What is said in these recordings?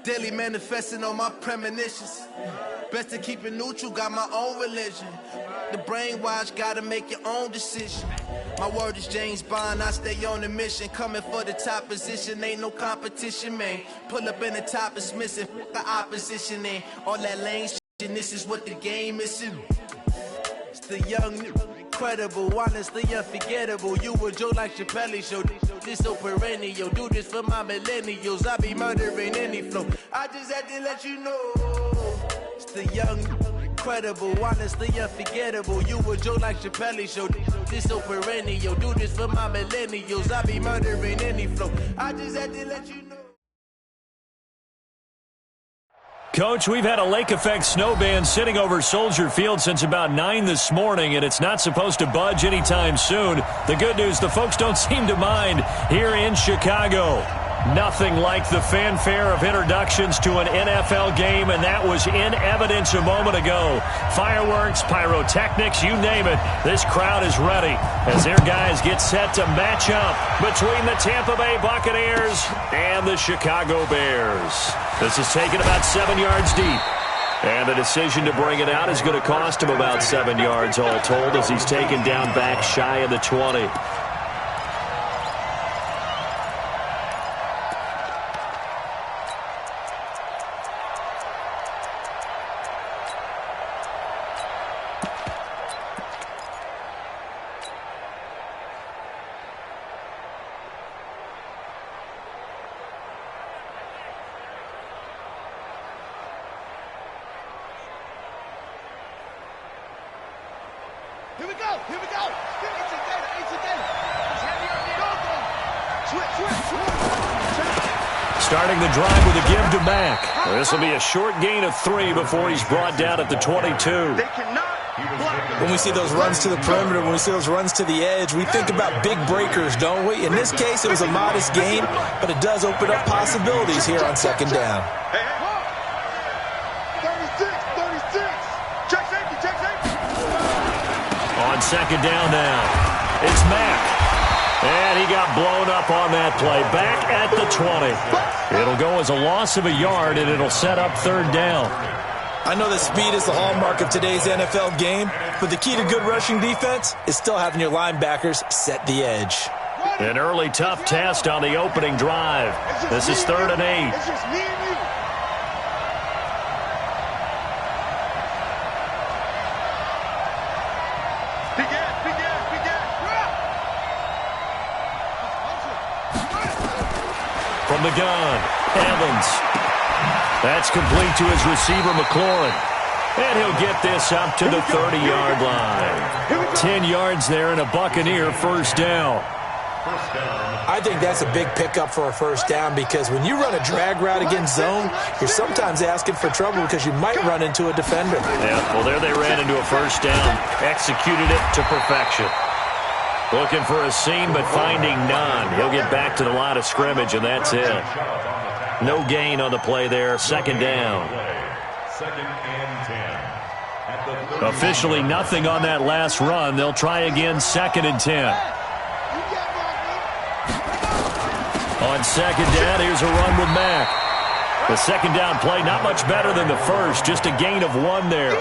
Daily manifesting on my premonitions. Best to keep it neutral, got my own religion. The brainwash, gotta make your own decision. My word is James Bond, I stay on a mission. Coming for the top position, ain't no competition, man. Pull up in the top, it's missing, the opposition in. All that lame shit, and this is what the game is. It's the young, incredible, honestly unforgettable. You a Joe like Chappelle show. This so perennial, do this for my millennials. I be murdering any flow. I just had to let you know. It's the young, incredible, honestly unforgettable. You a Joe like Chappelle show. This so perennial, do this for my millennials. I be murdering any flow. I just had to let you know. Coach, we've had a lake effect snow band sitting over Soldier Field since about 9 this morning, and it's not supposed to budge anytime soon. The good news, the folks don't seem to mind here in Chicago. Nothing like the fanfare of introductions to an NFL game, and that was in evidence a moment ago. Fireworks, pyrotechnics, you name it. This crowd is ready as their guys get set to match up between the Tampa Bay Buccaneers and the Chicago Bears. This is taken about 7 yards deep. And the decision to bring it out is going to cost him about 7 yards all told as he's taken down back shy of the 20. Here we go. Here we go. Agent data. Starting the drive with a give to Mack. This will be a short gain of 3 before he's brought down at the 22. When we see those runs to the perimeter, when we see those runs to the edge, we think about big breakers, don't we? In this case, it was a modest gain, but it does open up possibilities here on second down. 36. Check safety. On second down now, it's Mack. And he got blown up on that play. Back at the 20. It'll go as a loss of a yard, and it'll set up third down. I know that speed is the hallmark of today's NFL game, but the key to good rushing defense is still having your linebackers set the edge. An early tough test on the opening drive. This is 3rd and 8. It's just me and you. From the gun, Evans. That's complete to his receiver, McLaurin. And he'll get this up to the 30-yard line. 10 yards there and a Buccaneer first down. I think that's a big pickup for a first down because when you run a drag route against zone, you're sometimes asking for trouble because you might run into a defender. Yeah, well, there they ran into a first down. Executed it to perfection. Looking for a seam, but finding none. He'll get back to the line of scrimmage, and that's it. No gain on the play there. Second down. Officially nothing on that last run. They'll try again, 2nd and 10. On second down, here's a run with Mack. The second down play, not much better than the first. Just a gain of 1 there.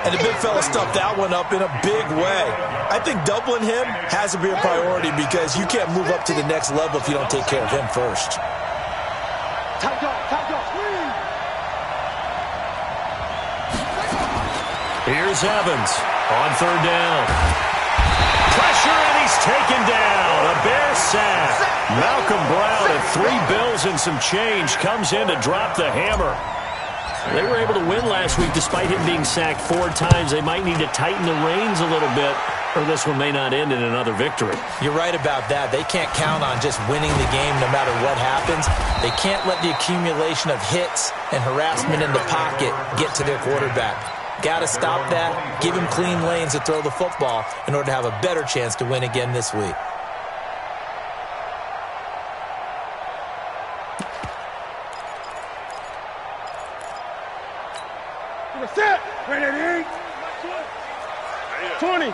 And the big fella stuffed that one up in a big way. I think doubling him has to be a priority because you can't move up to the next level if you don't take care of him first. Top dog. Here's Evans on 3rd down. Pressure, and he's taken down. A Bear sack. Malcolm Brown at 3 bills and some change comes in to drop the hammer. They were able to win last week despite him being sacked 4 times. They might need to tighten the reins a little bit, or this one may not end in another victory. You're right about that. They can't count on just winning the game no matter what happens. They can't let the accumulation of hits and harassment in the pocket get to their quarterback. Got to stop that, give him clean lanes to throw the football in order to have a better chance to win again this week. Set. Ready. 20.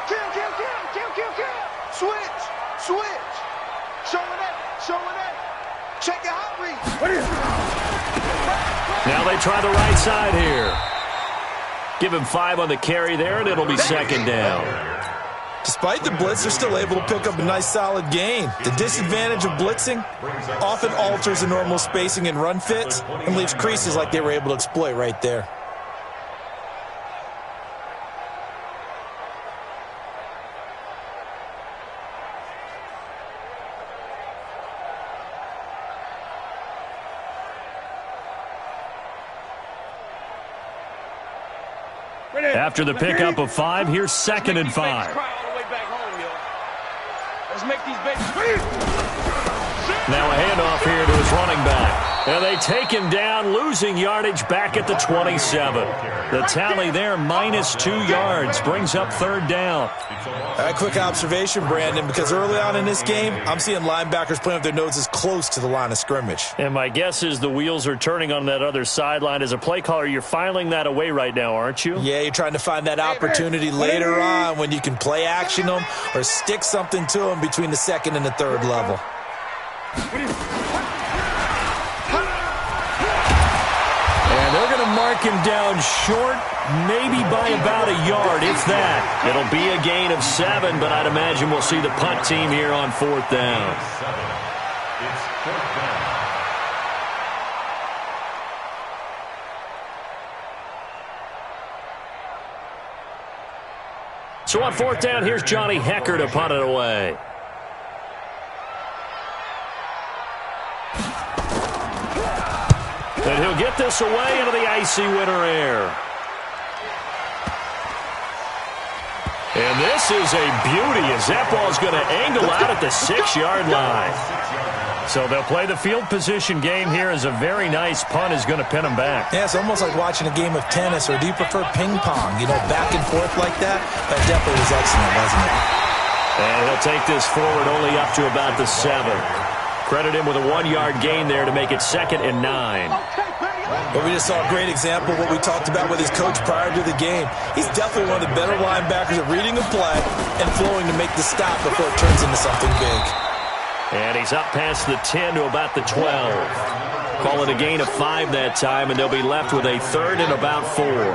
Kill. Switch. Showing that. Check your hot read. What is it? Now they try the right side here. Give him 5 on the carry there, and it'll be second down. Despite the blitz, they're still able to pick up a nice, solid gain. The disadvantage of blitzing often alters the normal spacing and run fits and leaves creases like they were able to exploit right there. After the pickup of 5, here's second and 5. Let's make these babies. Now a handoff here to his running back. And they take him down, losing yardage back at the 27. The tally there, -2 yards, brings up third down. A quick observation, Brandon, because early on in this game, I'm seeing linebackers playing with their noses close to the line of scrimmage. And my guess is the wheels are turning on that other sideline. As a play caller, you're filing that away right now, aren't you? Yeah, you're trying to find that opportunity later on when you can play action them or stick something to them between the second and the third level. And they're going to mark him down short, maybe by about a yard, if that. It'll be a gain of 7, but I'd imagine we'll see the punt team here on fourth down. So on fourth down, here's Johnny Hecker to punt it away. And he'll get this away into the icy winter air. And this is a beauty as that ball's going to angle out at the 6-yard line. So they'll play the field position game here as a very nice punt is going to pin them back. Yeah, it's almost like watching a game of tennis, or do you prefer ping pong? You know, back and forth like that? That definitely was excellent, wasn't it? And he'll take this forward only up to about the 7. Credit him with a 1-yard gain there to make it 2nd and 9. But we just saw a great example of what we talked about with his coach prior to the game. He's definitely one of the better linebackers at reading a play and flowing to make the stop before it turns into something big. And he's up past the 10 to about the 12. Call it a gain of 5 that time, and they'll be left with a 3rd and about 4.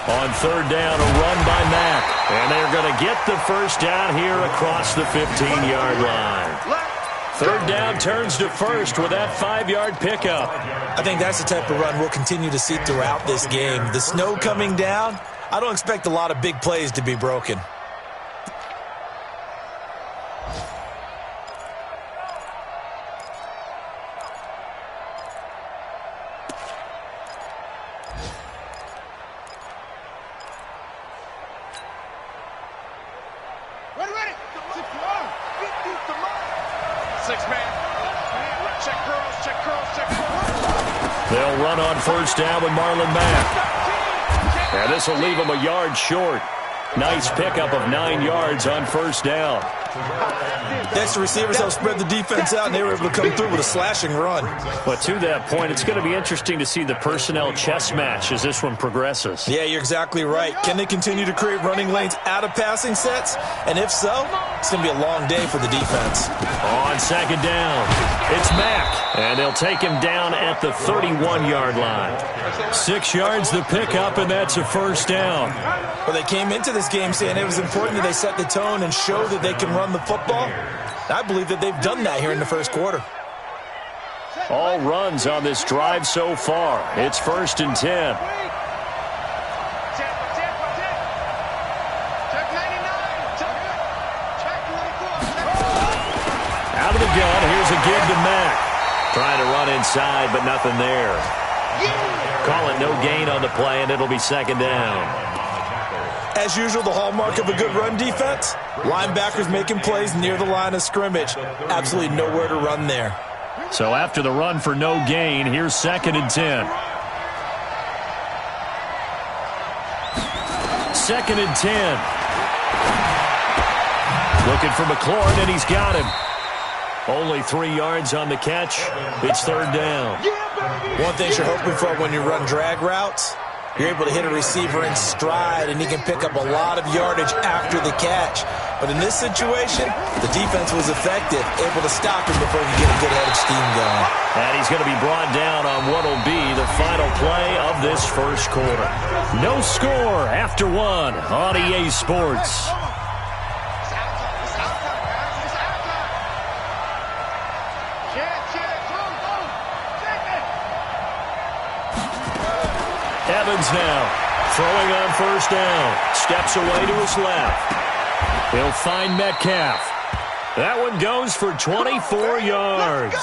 On third down, a run by Mack. And they're going to get the first down here across the 15-yard line. Third down turns to first with that 5-yard pickup. I think that's the type of run we'll continue to see throughout this game. The snow coming down, I don't expect a lot of big plays to be broken. They'll run on first down with Marlon Mack. And this will leave them a yard short. Nice pickup of 9 yards on first down. Next, the receivers helped spread the defense out, and they were able to come through with a slashing run. But to that point, it's going to be interesting to see the personnel chess match as this one progresses. Yeah, you're exactly right. Can they continue to create running lanes out of passing sets? And if so, it's going to be a long day for the defense. On second down, it's Mack, and they'll take him down at the 31-yard line. 6 yards the pickup, and that's a first down. Well, they came into this game saying it was important that they set the tone and show that they can run the football. I believe that they've done that here in the first quarter. All runs on this drive so far. It's 1st and 10. Out of the gun, here's a give to Mack. Trying to run inside, but nothing there. Call it no gain on the play, and it'll be second down. As usual, the hallmark of a good run defense, linebackers making plays near the line of scrimmage. Absolutely nowhere to run there. So after the run for no gain, here's 2nd and 10. 2nd and 10. Looking for McLaurin, and he's got him. Only 3 yards on the catch. It's third down. One thing you're hoping for when you run drag routes, you're able to hit a receiver in stride, and he can pick up a lot of yardage after the catch. But in this situation, the defense was effective, able to stop him before he could get a good head of steam going. And he's going to be brought down on what will be the final play of this first quarter. No score after one on EA Sports. Evans now throwing on first down. Steps away to his left. He'll find Metcalf. That one goes for 24 yards.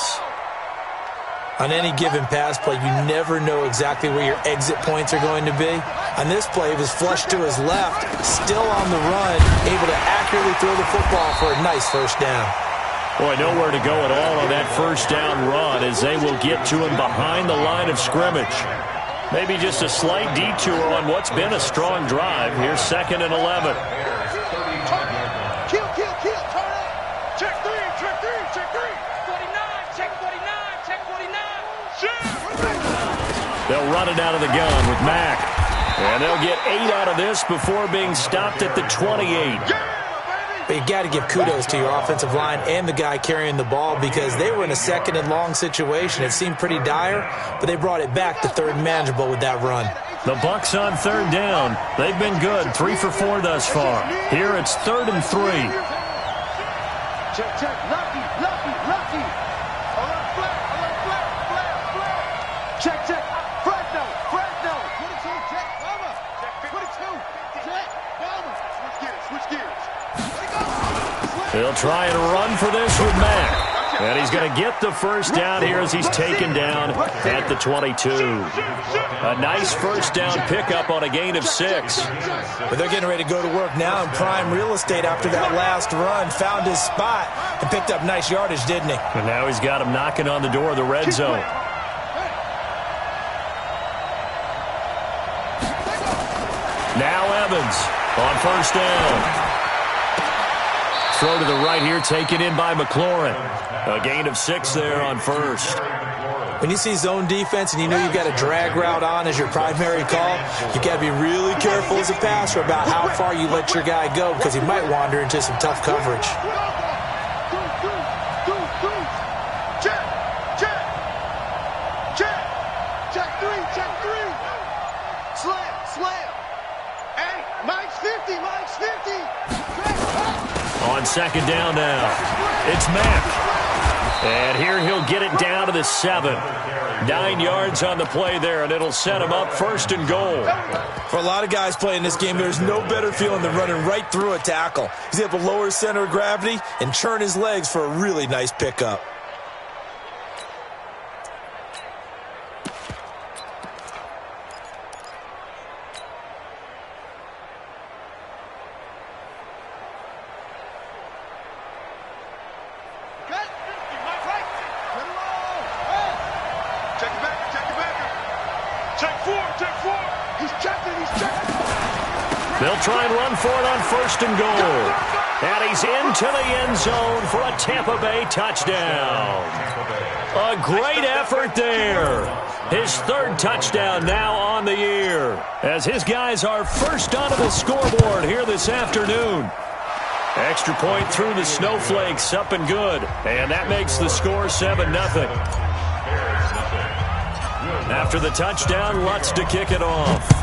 On any given pass play, you never know exactly where your exit points are going to be. On this play, he was flushed to his left, still on the run, able to accurately throw the football for a nice first down. Boy, nowhere to go at all on that first down run as they will get to him behind the line of scrimmage. Maybe just a slight detour on what's been a strong drive. Here's 2nd and 11. Kill, turn up. Check three. 49, check 49. They'll run it out of the gun with Mack. And they'll get 8 out of this before being stopped at the 28. But you got to give kudos to your offensive line and the guy carrying the ball because they were in a 2nd and long situation. It seemed pretty dire, but they brought it back to 3rd and manageable with that run. The Bucs on 3rd down. They've been good, 3 for 4 thus far. Here it's 3rd and 3. Check. Lucky. Alert, flat. Check. Fresno. 22, check. Bomber. Check 22. Check. Bomber. Switch gears. They'll try and run for this with Mack. And he's going to get the first down here as he's taken down at the 22. A nice first down pickup on a gain of 6. But they're getting ready to go to work now in prime real estate after that last run. Found his spot and picked up nice yardage, didn't he? And now he's got him knocking on the door of the red zone. Now Evans on first down. Throw to the right here, taken in by McLaurin. A gain of 6 there on first. When you see zone defense and you know you've got a drag route on as your primary call, you got to be really careful as a passer about how far you let your guy go because he might wander into some tough coverage. Check three. Slam. Hey, Mike's 50. On 2nd down now, it's Mack. And here he'll get it down to the 7. 9 yards on the play there, and it'll set him up 1st and goal. For a lot of guys playing this game, there's no better feeling than running right through a tackle. He's able to lower his center of gravity and churn his legs for a really nice pickup. They'll try and run for it on 1st and goal. And he's into the end zone for a Tampa Bay touchdown. A great effort there. His 3rd touchdown now on the year, as his guys are first onto the scoreboard here this afternoon. Extra point through the snowflakes, up and good. And that makes the score 7-0. After the touchdown, Lutz to kick it off.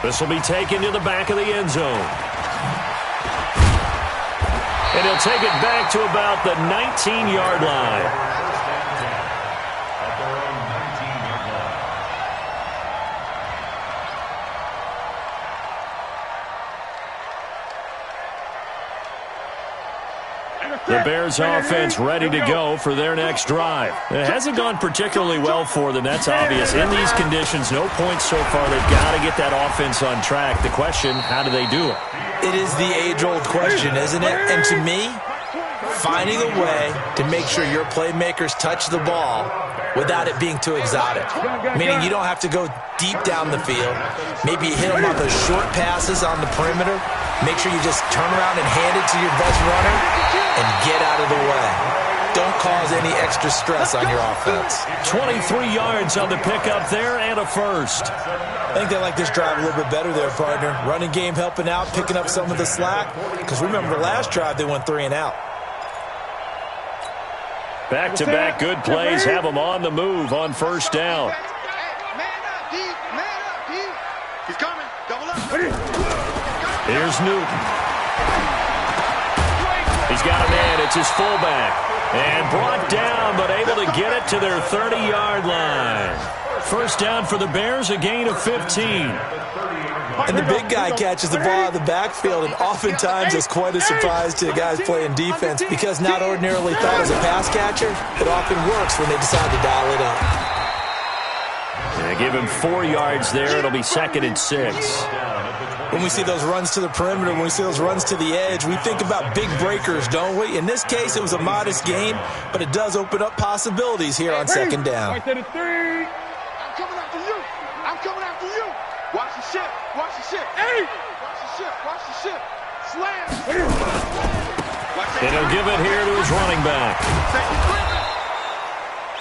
This will be taken to the back of the end zone. And he'll take it back to about the 19-yard line. The Bears offense ready to go for their next drive. It hasn't gone particularly well for them, that's obvious. In these conditions, no points so far. They've got to get that offense on track. The question, how do they do it? It is the age-old question, isn't it? And to me, finding a way to make sure your playmakers touch the ball without it being too exotic. Meaning you don't have to go deep down the field. Maybe you hit them on those short passes on the perimeter. Make sure you just turn around and hand it to your best runner and get out of the way. Don't cause any extra stress on your offense. 23 yards on the pickup there and a first. I think they like this drive a little bit better there, partner. Running game helping out, picking up some of the slack. Because remember, the last drive they went 3 and out. Back-to-back good plays have them on the move on first down. He's coming. Double up. Here's Newton. He's got a man. It's his fullback. And brought down, but able to get it to their 30-yard line. First down for the Bears, a gain of 15. And the big guy catches the ball out of the backfield, and oftentimes it's quite a surprise to the guys playing defense because not ordinarily thought as a pass catcher, it often works when they decide to dial it up. Yeah, give him 4 yards there. It'll be 2nd and 6. When we see those runs to the perimeter, when we see those runs to the edge, we think about big breakers, don't we? In this case, it was a modest gain, but it does open up possibilities here on 2nd down. I'm coming after you. I'm coming after you. Watch the ship. Watch the ship. Hey! Watch the ship. Watch the ship. Slam. And he'll give it here to his running back.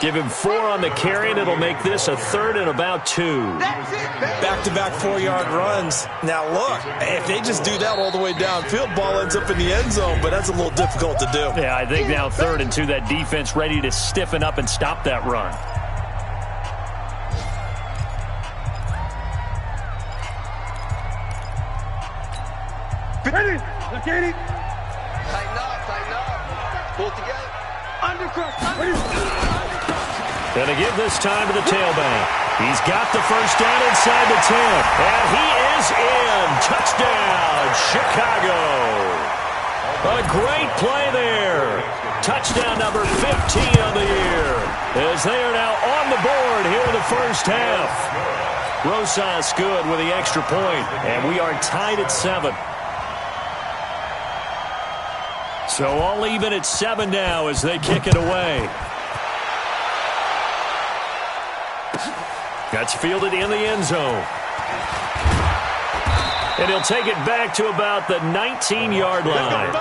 Give him 4 on the carry, and it'll make this a 3rd and about 2. Back-to-back 4-yard runs. Now, look, if they just do that all the way downfield, ball ends up in the end zone, but that's a little difficult to do. Yeah, I think now 3rd and 2, that defense ready to stiffen up and stop that run. Ready? Look at it. Tighten up. Pull together. Undercross. Gonna give this time to the tailback. He's got the first down inside the 10. And he is in. Touchdown, Chicago. A great play there. Touchdown number 15 on the year. As they are now on the board here in the first half. Rosas good with the extra point. And we are tied at 7. So all even at 7 now as they kick it away. That's fielded in the end zone. And he'll take it back to about the 19-yard line.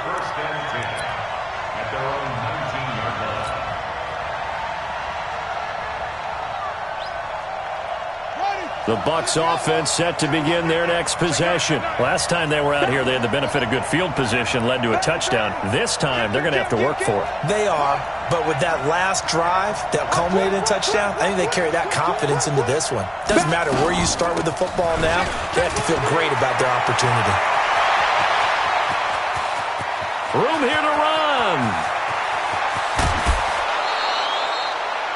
The Bucs offense set to begin their next possession. Last time they were out here, they had the benefit of good field position, led to a touchdown. This time, they're going to have to work for it. They are, but with that last drive that culminated in a touchdown, I think they carry that confidence into this one. Doesn't matter where you start with the football now, they have to feel great about their opportunity. Room here to run.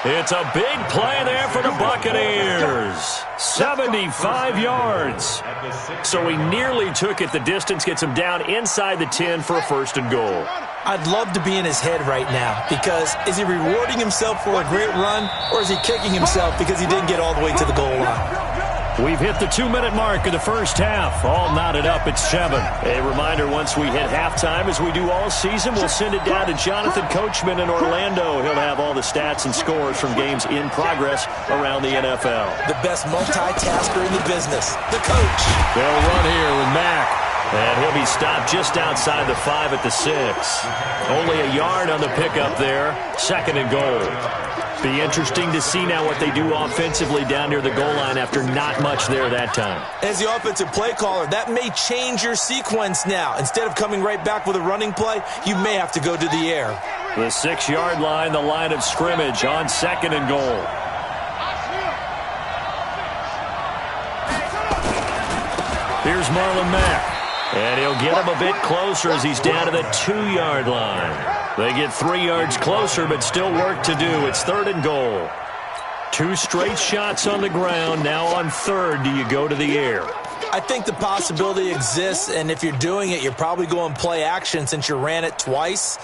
It's a big play there for the Buccaneers. 75 yards. So he nearly took it the distance, gets him down inside the 10 for a 1st and goal. I'd love to be in his head right now because is he rewarding himself for a great run or is he kicking himself because he didn't get all the way to the goal line? We've hit the 2-minute mark of the first half. All knotted up at 7. A reminder, once we hit halftime, as we do all season, we'll send it down to Jonathan Coachman in Orlando. He'll have all the stats and scores from games in progress around the NFL. The best multitasker in the business, the coach. They'll run here with Mack. And he'll be stopped just outside the 5 at the 6. Only a yard on the pickup there. 2nd and goal. Be interesting to see now what they do offensively down near the goal line after not much there that time. As the offensive play caller, that may change your sequence now. Instead of coming right back with a running play, you may have to go to the air. The 6-yard line, the line of scrimmage on 2nd and goal. Here's Marlon Mack. And he'll get him a bit closer as he's down to the 2-yard line. They get 3 yards closer, but still work to do. It's 3rd and goal. 2 straight shots on the ground. Now on 3rd, do you go to the air? I think the possibility exists, and if you're doing it, you're probably going play action since you ran it twice.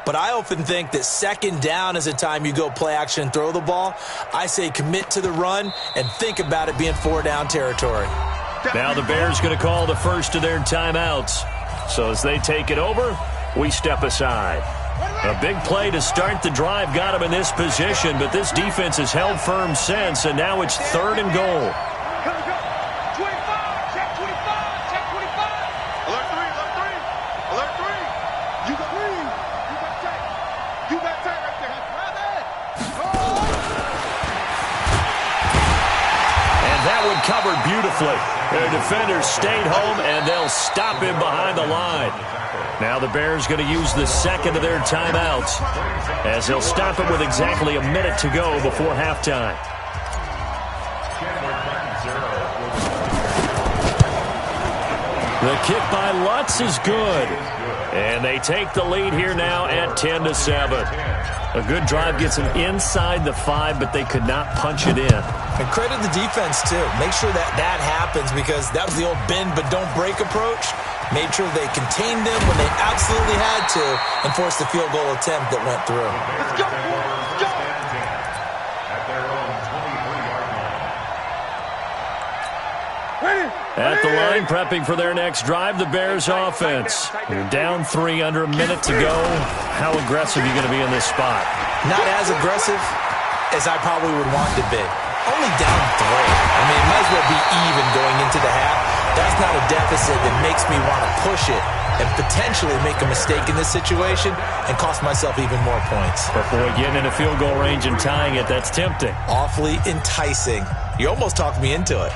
But I often think that 2nd down is the time you go play action and throw the ball. I say commit to the run and think about it being 4-down territory. Now the Bears going to call the first of their timeouts. So as they take it over, we step aside. A big play to start the drive got him in this position, but this defense has held firm since, and now it's 3rd and goal. 25, check 25, check 25. Alert 3, alert 3, alert 3. You got tight. You got tight right there. covered beautifully. Their defenders stayed home, and they'll stop him behind the line. Now the Bears going to use the second of their timeouts as they'll stop him with exactly a minute to go before halftime. The kick by Lutz is good. And they take the lead here now at 10-7. A good drive gets them inside the 5, but they could not punch it in. And credit the defense, too. Make sure that happens, because that was the old bend but don't break approach. Made sure they contained them when they absolutely had to and forced the field goal attempt that went through. Let's go, let's go. At the line, prepping for their next drive, the Bears offense. You're down 3, under a minute to go. How aggressive are you going to be in this spot? Not as aggressive as I probably would want to be. Only down 3. I mean, it might as well be even going into the half. That's not a deficit that makes me want to push it and potentially make a mistake in this situation and cost myself even more points. But boy, getting into field goal range and tying it, that's tempting. Awfully enticing. You almost talked me into it.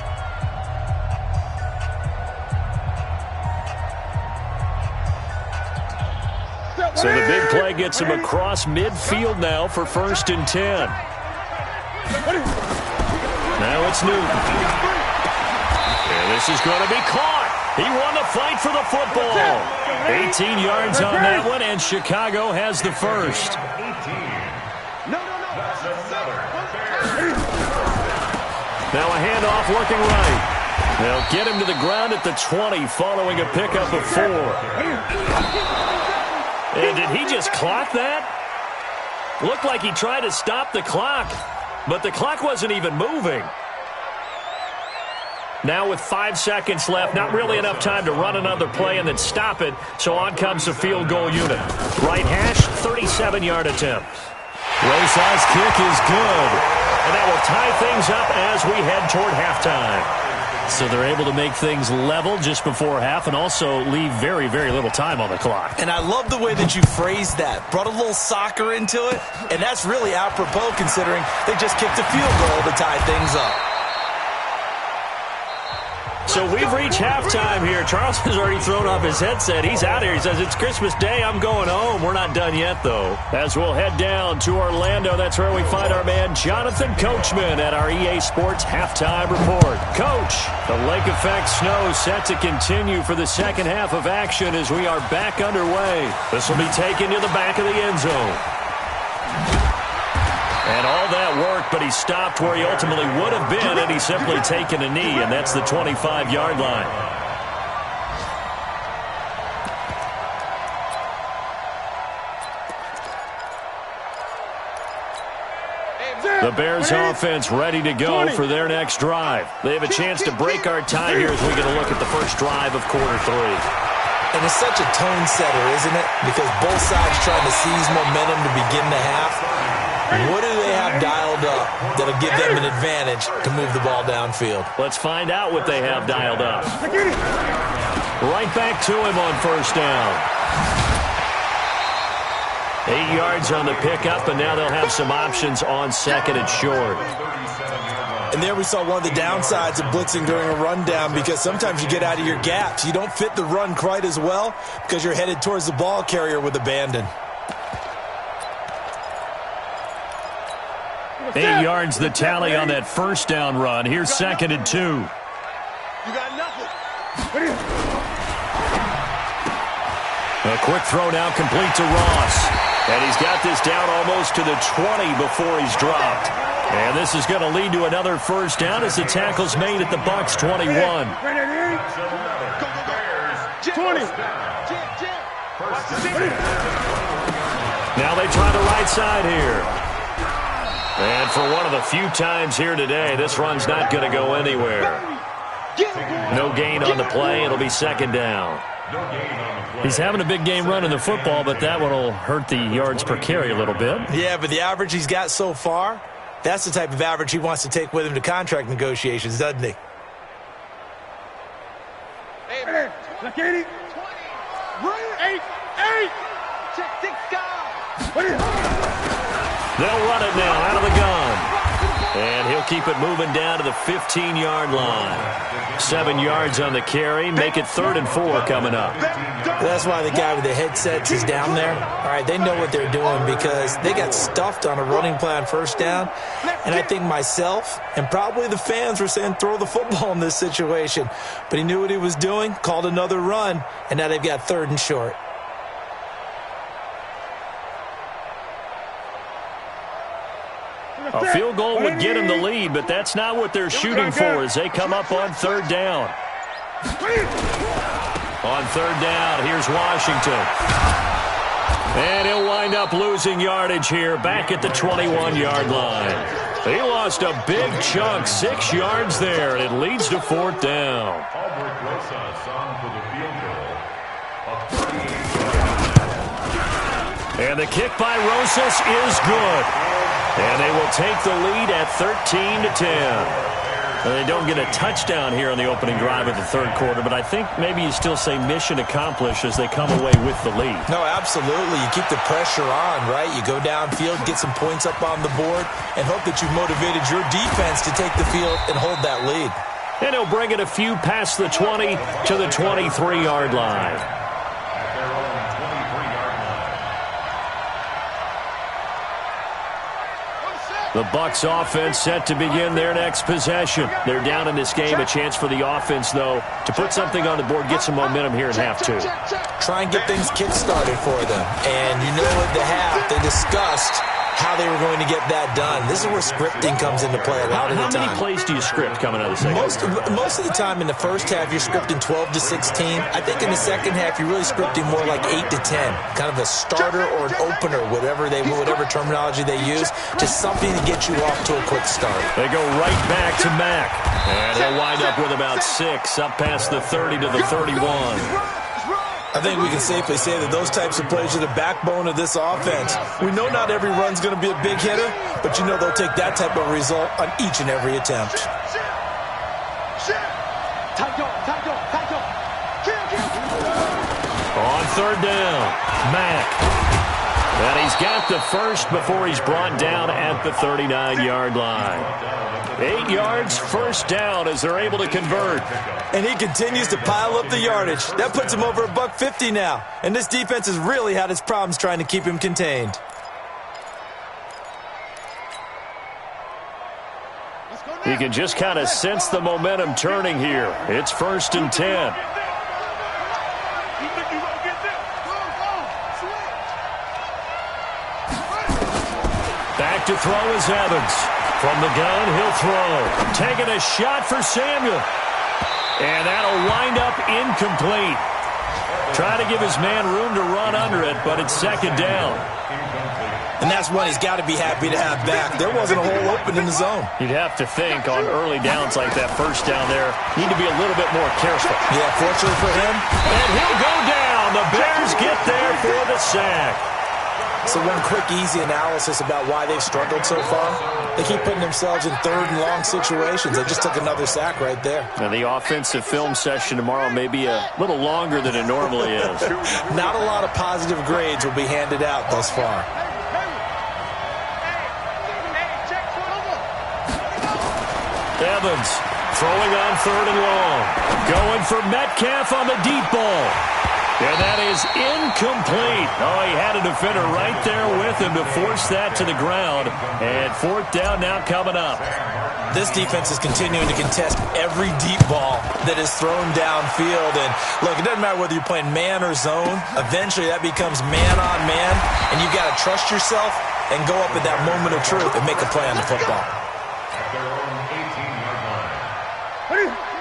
So the big play gets him across midfield now for 1st and 10. Now it's Newton. And this is going to be caught. He won the fight for the football. 18 yards on that one, and Chicago has the first. Now a handoff working right. They'll get him to the ground at the 20 following a pickup of 4. And did he just clock that? Looked like he tried to stop the clock, but the clock wasn't even moving. Now with 5 seconds left, not really enough time to run another play and then stop it, so on comes the field goal unit. Right hash, 37-yard attempt. Rosas' kick is good, and that will tie things up as we head toward halftime. So they're able to make things level just before half and also leave very, very little time on the clock. And I love the way that you phrased that. Brought a little soccer into it, and that's really apropos considering they just kicked a field goal to tie things up. So we've reached halftime here. Charles has already thrown off his headset. He's out here. He says, it's Christmas Day. I'm going home. We're not done yet, though. As we'll head down to Orlando, that's where we find our man Jonathan Coachman at our EA Sports Halftime Report. Coach, the lake effect snow set to continue for the second half of action as we are back underway. This will be taken to the back of the end zone. And all that worked, but he stopped where he ultimately would have been, and he's simply taken a knee, and that's the 25-yard line. The Bears offense ready to go for their next drive. They have a chance to break our tie here as we get a look at the first drive of quarter 3. And it's such a tone setter, isn't it? Because both sides trying to seize momentum to begin the half. What do they have dialed up that'll give them an advantage to move the ball downfield? Let's find out what they have dialed up. Right back to him on first down. 8 yards on the pickup, and now they'll have some options on second and short. And there we saw one of the downsides of blitzing during a rundown, because sometimes you get out of your gaps. You don't fit the run quite as well because you're headed towards the ball carrier with abandon. 8 yards the tally on that first down run. Here's second and 2. You got nothing. A quick throw now complete to Ross. And he's got this down almost to the 20 before he's dropped. And this is going to lead to another first down as the tackle's made at the Bucs 21. 20. Now they try the right side here. And for one of the few times here today, this run's not going to go anywhere. No gain on the play. It'll be second down. He's having a big game running the football, but that one will hurt the yards per carry a little bit. Yeah, but the average he's got so far, that's the type of average he wants to take with him to contract negotiations, doesn't he? Hey, man. 20. 8. Check 6 guys. They'll run it now out of the gun. And he'll keep it moving down to the 15-yard line. 7 yards on the carry. Make it 3rd and 4 coming up. That's why the guy with the headsets is down there. All right, they know what they're doing because they got stuffed on a running play on first down. And I think myself and probably the fans were saying throw the football in this situation. But he knew what he was doing, called another run, and now they've got 3rd and short. A field goal would get him the lead, but that's not what they're shooting for as they come up on 3rd down. On 3rd down, here's Washington. And he'll wind up losing yardage here back at the 21-yard line. He lost a big chunk, 6 yards there, and it leads to 4th down. And the kick by Rosas is good. And they will take the lead at 13-10. And they don't get a touchdown here on the opening drive of the 3rd quarter, but I think maybe you still say mission accomplished as they come away with the lead. No, absolutely. You keep the pressure on, right? You go downfield, get some points up on the board, and hope that you've motivated your defense to take the field and hold that lead. And he'll bring it a few past the 20 to the 23-yard line. The Bucs offense set to begin their next possession. They're down in this game. A chance for the offense, though, to put something on the board, get some momentum here in half 2. Try and get things kick-started for them. And you know at the half, they discussed how they were going to get that done. This is where scripting comes into play a lot of the time. How many plays do you script coming out of the second? Most of the time in the first half, you're scripting 12 to 16. I think in the second half, you're really scripting more like 8 to 10. Kind of a starter or an opener, whatever terminology they use, just something to get you off to a quick start. They go right back to Mack. And he'll wind up with about 6, up past the 30 to the 31. I think we can safely say that those types of plays are the backbone of this offense. We know not every run's going to be a big hitter, but you know they'll take that type of result on each and every attempt. On 3rd down, Mack. And he's got the first before he's brought down at the 39-yard line. 8 yards, 1st down as they're able to convert. And he continues to pile up the yardage. That puts him over $150 now. And this defense has really had its problems trying to keep him contained. You can just kind of sense the momentum turning here. It's 1st and 10. Back to throw is Evans. From the gun, he'll throw. Taking a shot for Samuel. And that'll wind up incomplete. Trying to give his man room to run under it, but it's 2nd down. And that's one he's got to be happy to have back. There wasn't a hole open in the zone. You'd have to think on early downs like that 1st down there, need to be a little bit more careful. Yeah, fortunately for him. And he'll go down. The Bears get there for the sack. So one quick, easy analysis about why they've struggled so far. They keep putting themselves in 3rd and long situations. They just took another sack right there. Now, the offensive film session tomorrow may be a little longer than it normally is. Not a lot of positive grades will be handed out thus far. Evans throwing on 3rd and long. Going for Metcalf on the deep ball. And that is incomplete. Oh, he had a defender right there with him to force that to the ground. And 4th down now coming up. This defense is continuing to contest every deep ball that is thrown downfield. And look, it doesn't matter whether you're playing man or zone. Eventually that becomes man on man. And you've got to trust yourself and go up at that moment of truth and make a play on the football.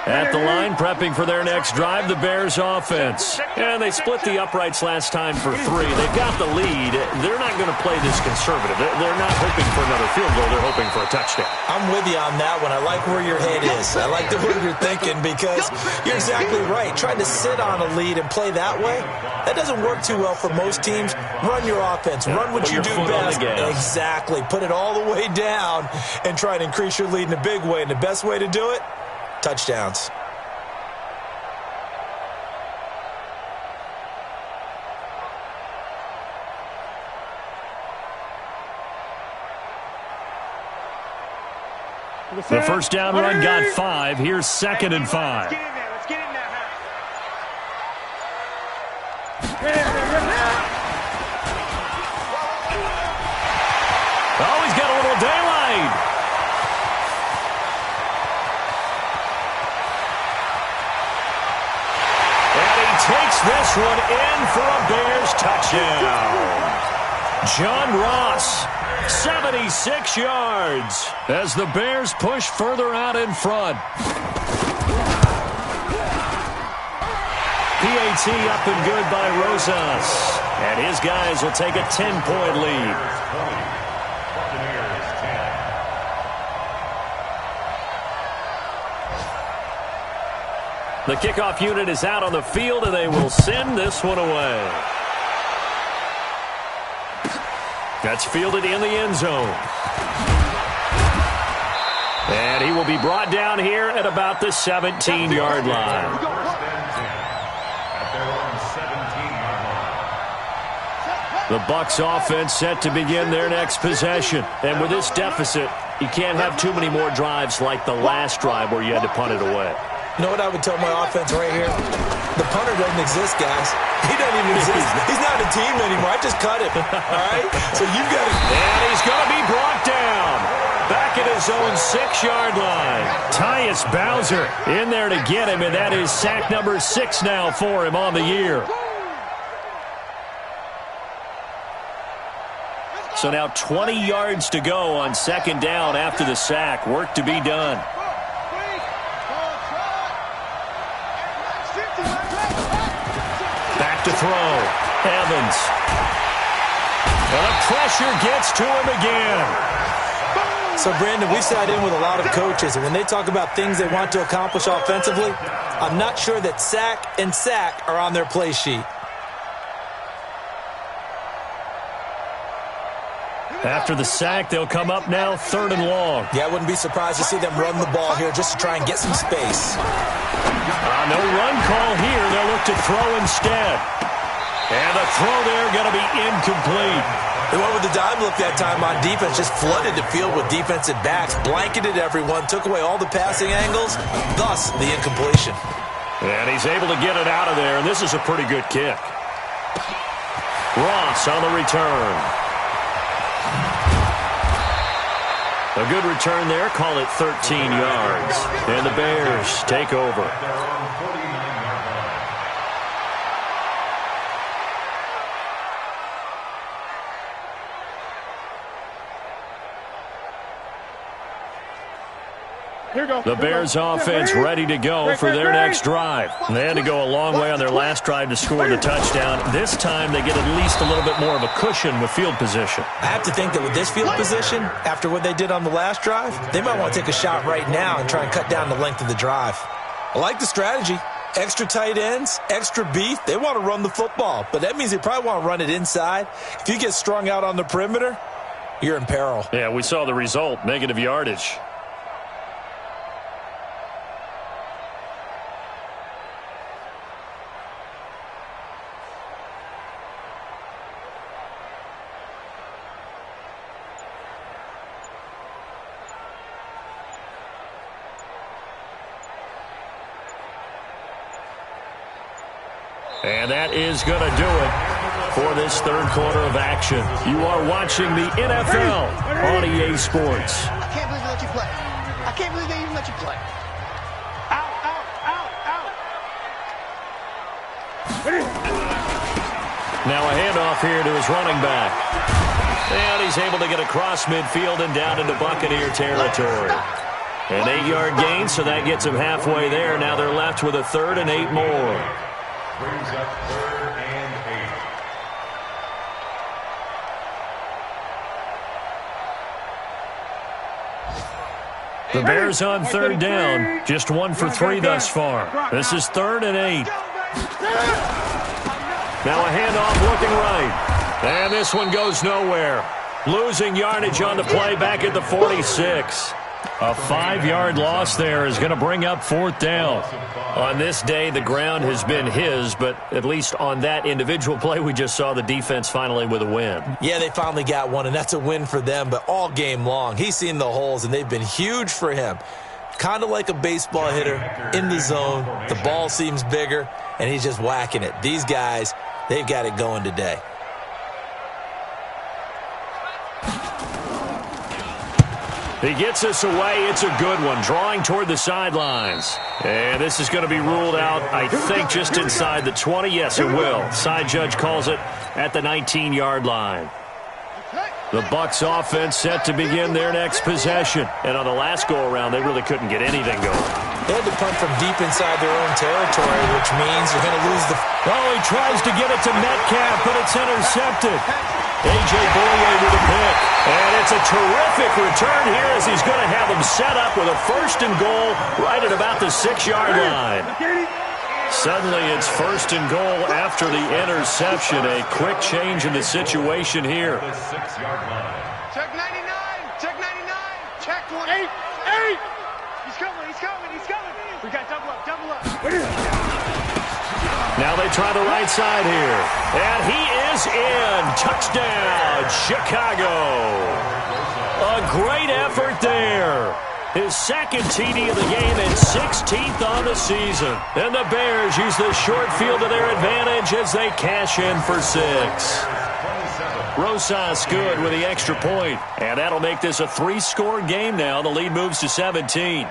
At the line, prepping for their next drive, the Bears offense. And they split the uprights last time for 3. They've got the lead. They're not going to play this conservative. They're not hoping for another field goal. They're hoping for a touchdown. I'm with you on that one. I like where your head is. I like the way you're thinking because you're exactly right. Trying to sit on a lead and play that way, that doesn't work too well for most teams. Run your offense. Run what you do best. Exactly. Put it all the way down and try to increase your lead in a big way. And the best way to do it, touchdowns. The first down run got 5. Here's 2nd and 5. Let's get in there, Oh, he's got a little daylight. And he takes this one in for a Bears touchdown. John Ross, 76 yards as the Bears push further out in front. PAT up and good by Rosas. And his guys will take a 10-point lead. The kickoff unit is out on the field, and they will send this one away. That's fielded in the end zone. And he will be brought down here at about the 17-yard line. The Bucs offense set to begin their next possession. And with this deficit, you can't have too many more drives like the last drive where you had to punt it away. You know what I would tell my offense right here? The punter doesn't exist, guys. He doesn't even exist. He's not a team anymore. I just cut him. All right? So you've got to... And he's going to be brought down. Back at his own 6-yard line. Tyus Bowser in there to get him, and that is sack number 6 now for him on the year. So now 20 yards to go on 2nd down after the sack. Work to be done. To throw. Evans. And the pressure gets to him again. So, Brandon, we've sat in with a lot of coaches, and when they talk about things they want to accomplish offensively, I'm not sure that sack and sack are on their play sheet. After the sack, they'll come up now 3rd and long. Yeah, I wouldn't be surprised to see them run the ball here just to try and get some space. No run call here. They'll look to throw instead. And the throw there going to be incomplete. They went with the dime look that time on defense, just flooded the field with defensive backs, blanketed everyone, took away all the passing angles, thus the incompletion. And he's able to get it out of there, and this is a pretty good kick. Ross on the return. A good return there. Call it 13 yards. And the Bears take over. The Bears offense ready to go for their next drive. They had to go a long way on their last drive to score the touchdown. This time they get at least a little bit more of a cushion with field position. I have to think that with this field position, after what they did on the last drive, they might want to take a shot right now and try and cut down the length of the drive. I like the strategy. Extra tight ends, extra beef. They want to run the football, but that means they probably want to run it inside. If you get strung out on the perimeter, you're in peril. Yeah, we saw the result, negative yardage. And that is going to do it for this 3rd quarter of action. You are watching the NFL on EA Sports. I can't believe they let you play. I can't believe they even let you play. Out, out, out, out. Now a handoff here to his running back. And he's able to get across midfield and down into Buccaneer territory. An 8-yard gain, so that gets him halfway there. Now they're left with a 3rd and 8 more. Brings up 3rd and 8. The Bears on 3rd down. Just 1 for 3 thus far. This is 3rd and 8. Now a handoff looking right. And this one goes nowhere. Losing yardage on the play back at the 46. A 5-yard loss there is going to bring up 4th down. On this day, the ground has been his, but at least on that individual play, we just saw the defense finally with a win. Yeah, they finally got one, and that's a win for them, but all game long, he's seen the holes, and they've been huge for him. Kind of like a baseball hitter in the zone. The ball seems bigger, and he's just whacking it. These guys, they've got it going today. He gets us away. It's a good one. Drawing toward the sidelines. And this is going to be ruled out, I think, just inside the 20. Yes, it will. Side judge calls it at the 19-yard line. The Bucs offense set to begin their next possession. And on the last go-around, they really couldn't get anything going. They had to punt from deep inside their own territory, which means you're going to lose the... Oh, he tries to get it to Metcalf, but it's intercepted. A.J. Boyer with a pick. And it's a terrific return here as he's going to have them set up with a 1st and goal right at about the 6-yard line. Suddenly it's 1st and goal after the interception. A quick change in the situation here. Check 99. Check 99. Check 1. 8. He's coming. He's coming. He's coming. We got double up. Double up. Now they try the right side here. And he is in. Touchdown, Chicago. A great effort there. His 2nd TD of the game and 16th on the season. And the Bears use the short field to their advantage as they cash in for 6. Rosas good with the extra point. And that'll make this a 3-score game now. The lead moves to 17.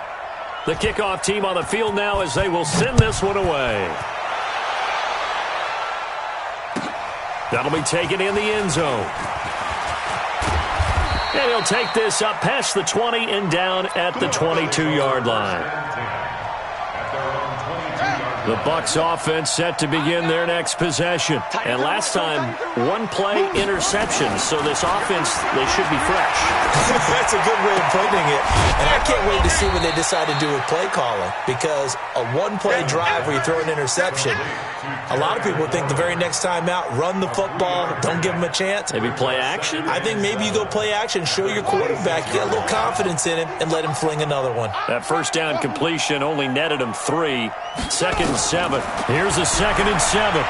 The kickoff team on the field now as they will send this one away. That'll be taken in the end zone. And he'll take this up past the 20 and down at the 22-yard line. The Bucs offense set to begin their next possession. And last time, 1-play interception. So this offense, they should be fresh. That's a good way of putting it. And I can't wait to see what they decide to do with play calling. Because a 1-play drive where you throw an interception, a lot of people think the very next time out, run the football, don't give them a chance. Maybe play action? I think maybe you go play action, show your quarterback, get a little confidence in him, and let him fling another one. That 1st down completion only netted him 3. 2nd and 7. Here's a 2nd and 7.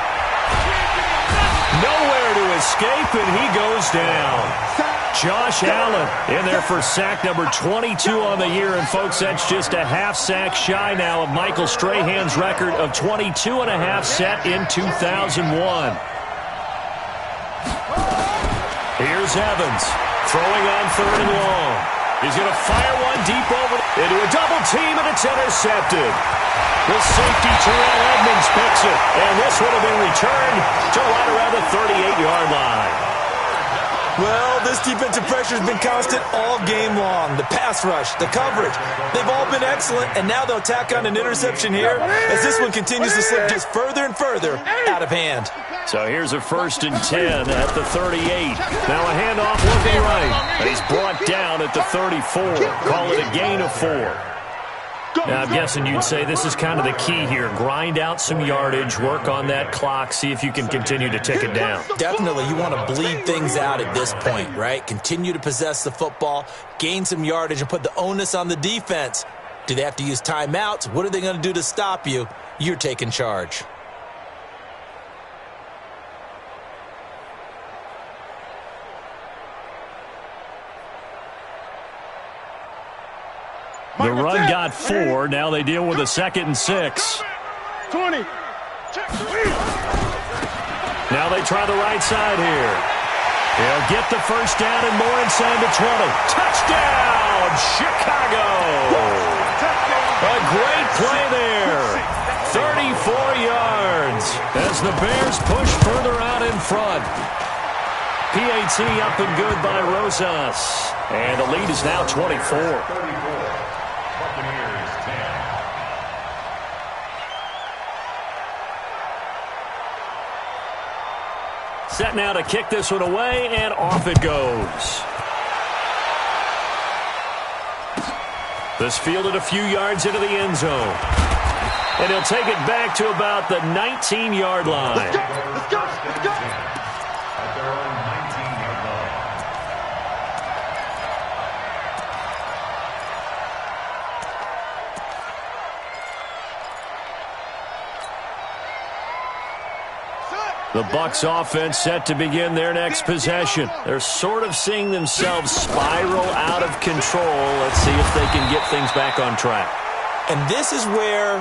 Nowhere to escape, and he goes down. Josh Allen in there for sack number 22 on the year. And, folks, that's just a half sack shy now of Michael Strahan's record of 22.5 set in 2001. Here's Evans throwing on 3rd and long. He's going to fire one deep over into a double team, and it's intercepted. The safety, Terrell Edmonds, picks it. And this one will be returned to right around the 38-yard line. Well, this defensive pressure has been constant all game long. The pass rush, the coverage, they've all been excellent, and now they'll tack on an interception here as this one continues to slip just further and further out of hand. So here's a 1st and 10 at the 38. Now a handoff looking right. And he's brought down at the 34. Call it a gain of 4. Now, I'm guessing you'd say this is kind of the key here. Grind out some yardage, work on that clock, see if you can continue to tick it down. Definitely, you want to bleed things out at this point, right? Continue to possess the football, gain some yardage, and put the onus on the defense. Do they have to use timeouts? What are they going to do to stop you? You're taking charge. The run got 4. Now they deal with a 2nd and 6. 20. Now they try the right side here. They'll get the 1st down and more inside the 20. Touchdown, Chicago! A great play there. 34 yards as the Bears push further out in front. PAT up and good by Rosas. And the lead is now 24. Set now to kick this one away, and off it goes. This fielded a few yards into the end zone. And he'll take it back to about the 19-yard line. Let's go. Let's go. The Bucs offense set to begin their next possession. They're sort of seeing themselves spiral out of control. Let's see if they can get things back on track. And this is where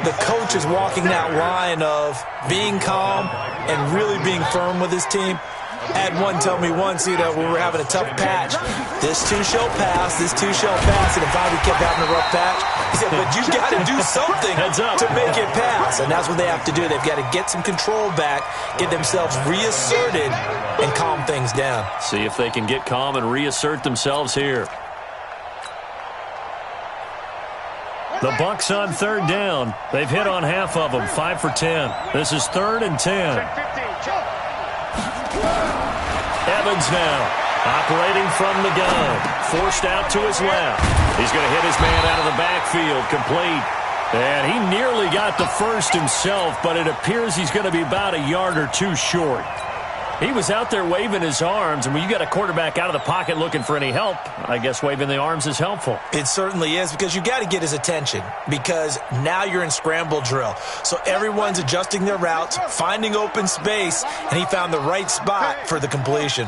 the coach is walking that line of being calm and really being firm with his team. Had one tell me once, when we were having a tough patch, this too shall pass, this too shall pass, and if Bobby kept having a rough patch, he said, but you've got to do something to make it pass, and that's what they have to do. They've got to get some control back, get themselves reasserted, and calm things down. See if they can get calm and reassert themselves here. The Bucs on third down. They've hit on half of them, 5 for 10. This is 3rd and 10. Evans now, operating from the gun, forced out to his left. He's going to hit his man out of the backfield, complete. And he nearly got the first himself, but it appears he's going to be about a yard or two short. He was out there waving his arms, and when you got a quarterback out of the pocket looking for any help, I guess waving the arms is helpful. It certainly is, because you got to get his attention, because now you're in scramble drill. So everyone's adjusting their routes, finding open space, and he found the right spot for the completion.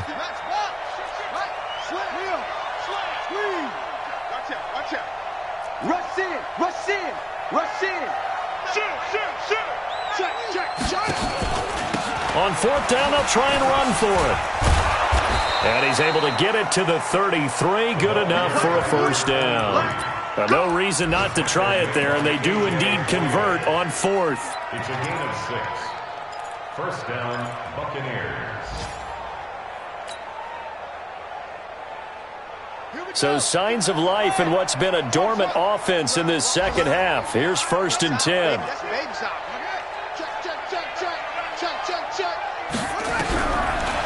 Rush in, rush in, rush in. Check. On 4th down, they'll try and run for it. And he's able to get it to the 33. Good enough for a first down. Now, no reason not to try it there, and they do indeed convert on 4th. It's a gain of 6. First down, Buccaneers. So signs of life in what's been a dormant offense in this second half. Here's 1st and 10.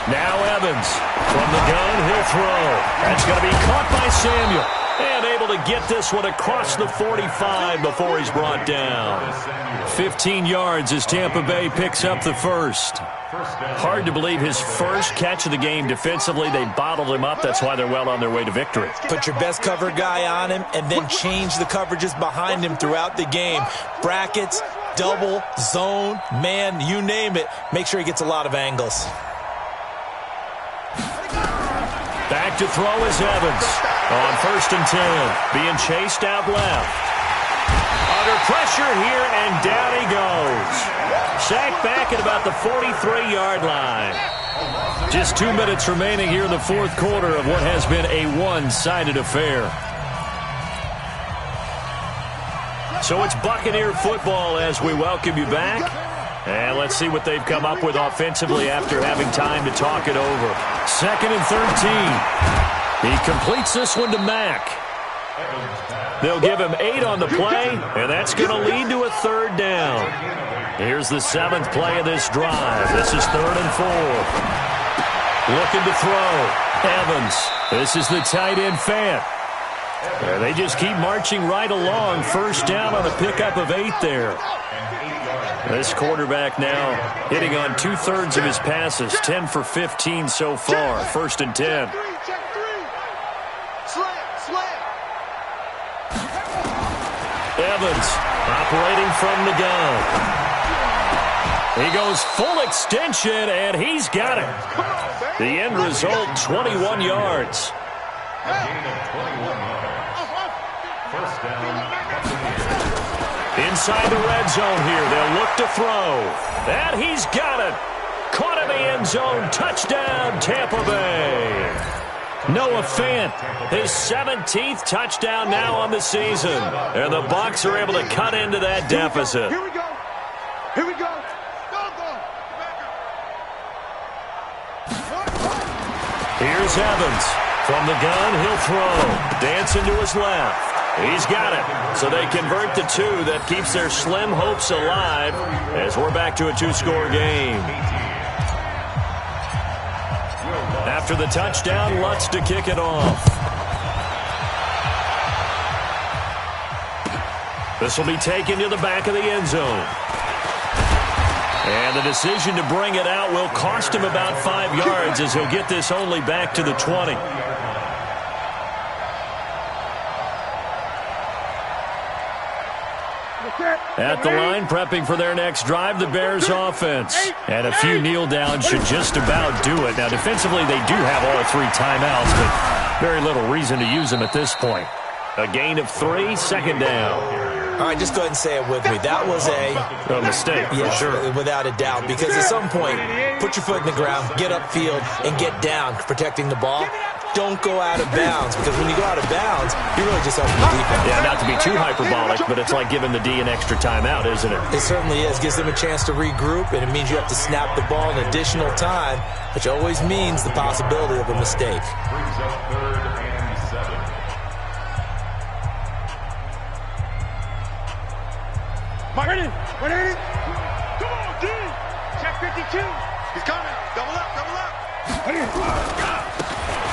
Now Evans from the gun, he'll throw. That's going to be caught by Samuel. And able to get this one across the 45 before he's brought down. 15 yards as Tampa Bay picks up the first. Hard to believe his first catch of the game defensively. They bottled him up. That's why they're well on their way to victory. Put your best cover guy on him and then change the coverages behind him throughout the game. Brackets, double, zone, man, you name it. Make sure he gets a lot of angles. Back to throw is Evans on 1st and 10. Being chased out left. Under pressure here, and down he goes. Sacked back at about the 43-yard line. Just 2 minutes remaining here in the 4th quarter of what has been a one-sided affair. So it's Buccaneer football as we welcome you back. And let's see what they've come up with offensively after having time to talk it over. 2nd and 13. He completes this one to Mack. They'll give him 8 on the play, and that's going to lead to a 3rd down. Here's the 7th play of this drive. This is 3rd and 4. Looking to throw. Evans. This is the tight end Fant. They just keep marching right along. First down on a pickup of 8 there. This quarterback now hitting on 2/3 of his passes, 10 for 15 so far. 1st and 10. Evans operating from the gun. He goes full extension, and he's got it. The end result, 21 yards. A gain of 21 yards. First down, Buccaneers. Inside the red zone here, they'll look to throw. And he's got it. Caught in the end zone. Touchdown, Tampa Bay. Noah Fant, his 17th touchdown now on the season. And the Bucs are able to cut into that deficit. Here we go. Here we go. Here's Evans. From the gun, he'll throw. Dancing to his left. He's got it. So they convert the 2. That keeps their slim hopes alive as we're back to a 2-score game. After the touchdown, Lutz to kick it off. This will be taken to the back of the end zone. And the decision to bring it out will cost him about 5 yards as he'll get this only back to the 20. At the line, prepping for their next drive, the Bears offense. And a few kneel downs should just about do it. Now, defensively, they do have all 3 timeouts, but very little reason to use them at this point. A gain of 3, second down. All right, just go ahead and say it with me. That was a mistake, yeah, for sure. Without a doubt, because at some point, put your foot in the ground, get upfield, and get down, protecting the ball. Don't go out of bounds, because when you go out of bounds, you're really just helping the defense. Yeah, not to be too hyperbolic, but it's like giving the D an extra timeout, isn't it? It certainly is. Gives them a chance to regroup, and it means you have to snap the ball an additional time, which always means the possibility of a mistake. Brings up 3rd and 7. Ready? Ready? Come on, D! Check 52. He's coming. Double up, double up.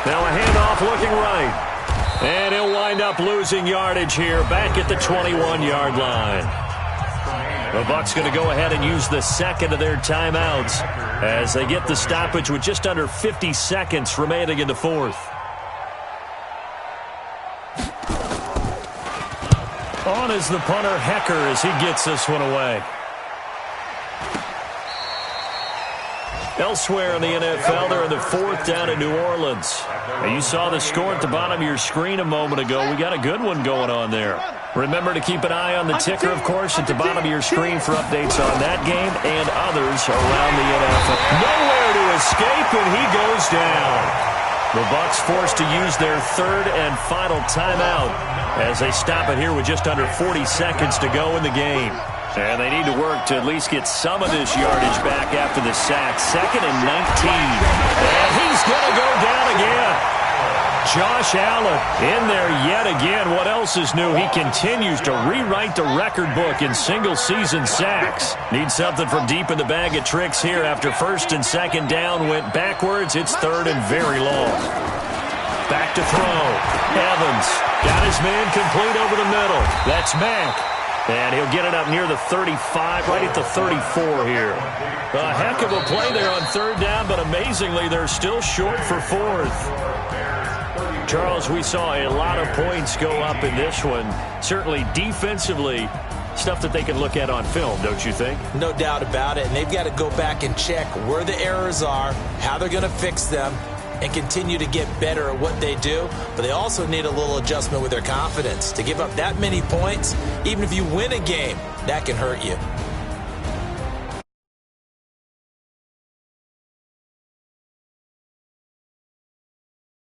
Now a handoff looking right. And he'll wind up losing yardage here back at the 21-yard line. The Bucs going to go ahead and use the second of their timeouts as they get the stoppage with just under 50 seconds remaining in the 4th. On is the punter, Hecker, as he gets this one away. Elsewhere in the NFL, they're in the 4th down in New Orleans. Now, you saw the score at the bottom of your screen a moment ago. We got a good one going on there. Remember to keep an eye on the ticker, of course, at the bottom of your screen for updates on that game and others around the NFL. Nowhere to escape, and he goes down. The Bucs forced to use their 3rd and final timeout as they stop it here with just under 40 seconds to go in the game. And they need to work to at least get some of this yardage back after the sack. 2nd and 19. And he's going to go down again. Josh Allen in there yet again. What else is new? He continues to rewrite the record book in single-season sacks. Needs something from deep in the bag of tricks here after 1st and 2nd down went backwards. It's 3rd and very long. Back to throw. Evans got his man complete over the middle. That's Mack. And he'll get it up near the 35, right at the 34 here. A heck of a play there on 3rd down, but amazingly, they're still short for 4th. Charles, we saw a lot of points go up in this one. Certainly defensively, stuff that they can look at on film, don't you think? No doubt about it. And they've got to go back and check where the errors are, how they're going to fix them, and continue to get better at what they do. But they also need a little adjustment with their confidence. To give up that many points, even if you win a game, that can hurt you.